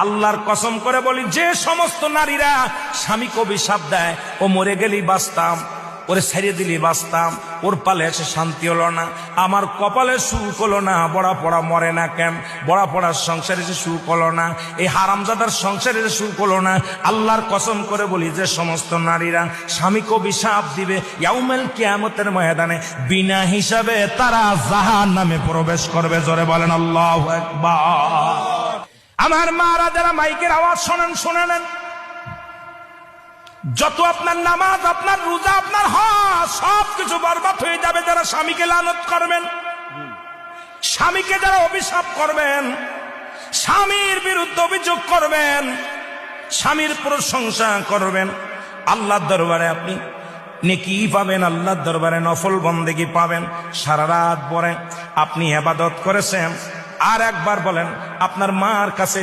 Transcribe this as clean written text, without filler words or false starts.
আল্লাহর কসম করে বলি, যে সমস্ত নারীরা স্বামীকে অভিশাপ দেয়, ও মরে গেলেই বাঁচতাম, ওরে ছেড়ে দিলি বাঁচতাম, ওর পালে এসে শান্তি হলো না, আমার কপালে সুখ হলো না, বড়া পড়া মরে না কেন, বড়া পড়ার সংসারে এসে সুখ হলো না, এই হারামজাদার সংসারে এসে সুখ হলো না, আল্লাহর কসম করে বলি, যে সমস্ত নারীরা স্বামীকে অভিশাপ দিবে, ইয়াউমেল কিয়ামতের ময়দানে বিনা হিসাবে তারা জাহান্নামে প্রবেশ করবে। জোরে বলেন আল্লাহু আকবার। আমার মারা যারা মাইকের আওয়াজ শোনেন, শুনে নেন, যত আপনার নামাজ, আপনার রোজা, আপনার হজ সবকিছু বরবাদ হয়ে যাবে যারা স্বামীকে লানত করবেন, স্বামীকে যারা অভিশাপ করবেন, স্বামীর বিরুদ্ধে অভিযোগ করবেন, স্বামীর প্রশংসা করবেন। আল্লাহর দরবারে আপনি নেকি পাবেন, আল্লাহর দরবারে নফল বন্দেগী পাবেন। সারা রাত পরে আপনি ইবাদত করেছেন, আর একবার বলেন আপনার মার কাছে